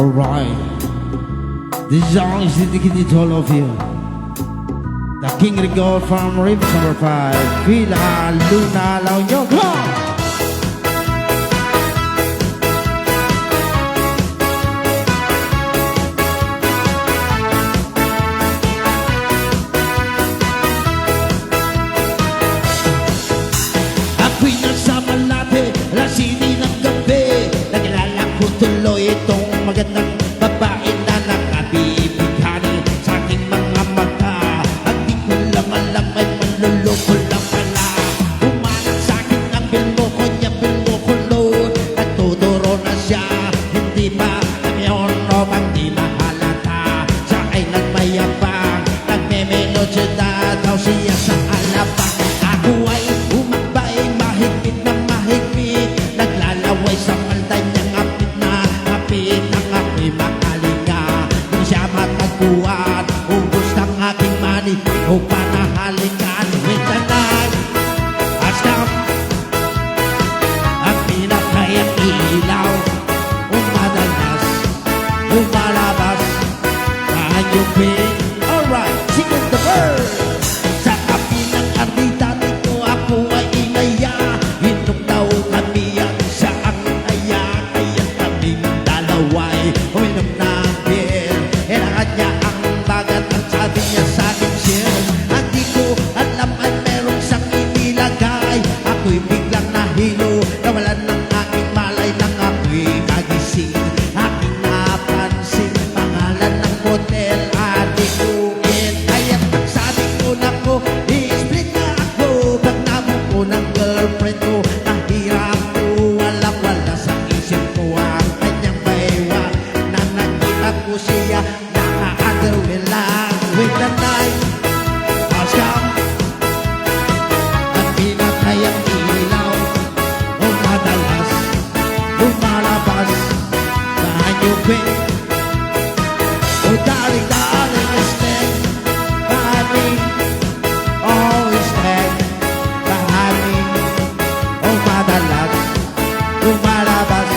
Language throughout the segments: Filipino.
Alright, this song is dedicated to all of you. The King of the Gold from Rivers number 5, Villa Luna Lao Yo. Come on! Ako'y nasa Malate, lasini ng gabi. Naglalala ko tuloy itong magandang babae na nakabibighani sa aking mga mata. At di ko lang alam ay manluloko lang pala. Umanap sa akin ang bilmo ko niya, bilmo ko load. Nagtuturo na siya, hindi ba ngayon o bang di mahalata. Siya ay nagmayabang, nagmemelodya na daw siya sa alabang. Ako ay umabay, mahigpit na mahigpit. Naglalaway sa palda niyang apit na apit. Ang ako'y makalinga, di siya matagpuan. Ubus ng aking mani, o panahalikan. With the night, I stop. Ang pinatay ang ilaw, umadalas, umalabas. Kanyupin, alright, sing the bird. Sa kapi ng ardita nito ako ay inaya. Inom daw kami at siya ang aya. Kaya kaming dalaway uminom ng beer. Kailangan niya ang bagat at sabi niya sa akin share. Hindi ko alam ay merong siyang inilagay. Ako'y biglang nahilo, nawalan ng aking malay nang ako'y magising. Aking napansin pangalan ng hotel, Adikuin. Kaya't nagsabi ko na ko, i-split na ako. Pag nabuko ng girlfriend ko, nahirap ko, walang-wala sa isip ko ang kanyang baywa. Na nakita ko siya, naka-underwear lang. With the night, I'll come. At pinatay ang ilaw, umadalas, lumalabas, kanyupin. Oh darling, darling, stand by me. Oh, stand by me. Oh, madalas, lumalabas,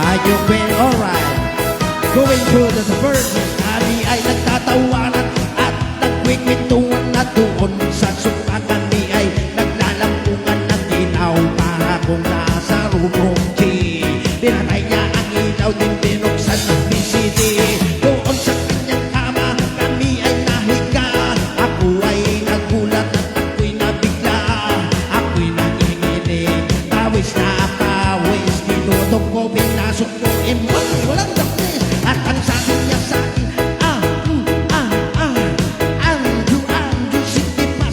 kanyupin. Alright, going to the version. Kami ay nagtatawanan at nagkwikwentuhan na doon sa sukat. Kami ay naglalampungan ng ginaw para kung nasa room G. Pinatay niya ang ilaw din binuksan ng VCD. Doon sa kanyang kama kami ay nahiga. Ako ay nagulat at ako'y nabigla. Ako'y nanginginig, pawis na pawis. Tinutok ko, pinasok ko, imang walang dakis. At ang sabi niya sa akin, Andrew, sige pa.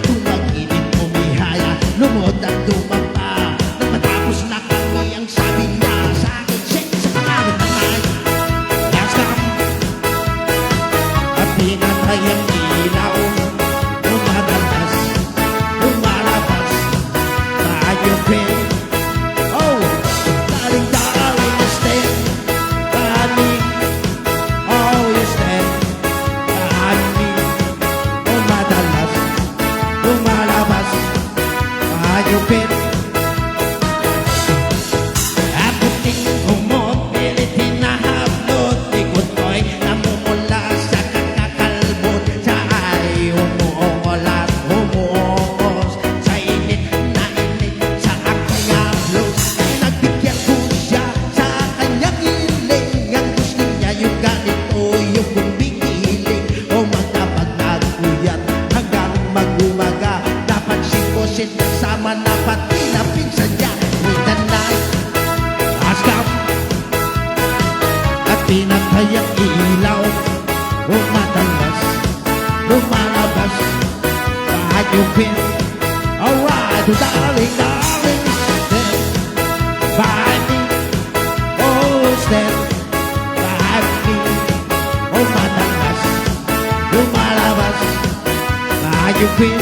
Tumaginit umihaya, lumod at dumapa. Nang matapos na kami, ang sabi niya sa akin, shake sa pangalan ng night. Last time, at pinatay ang ilaw, umadalas, lumalabas, kanyupin. Oh, darling, darling, stand by me. Oh, you stand by me. Umadalas, lumalabas, kanyupin. Ako tingin umupilit, hinahablot. Ikot ko'y namumula sa kakakalbot. Siya ay umuulat, umuungos sa init na init sa aking haplos. Nagbigyan ko siya sa kanyang hiling. Ang gusto niya yung ganito, yung kumbigiling. O magdapag naguyat hanggang mag-umaga. Napansin ko sinasama na pati na pinsan niya. With the night, ask up. At pinatay ang ilaw, umadalas, lumalabas, kanyupin. Alright, darling, darling, stand by me. Oh, stand by me. Umadalas, lumalabas, kanyupin.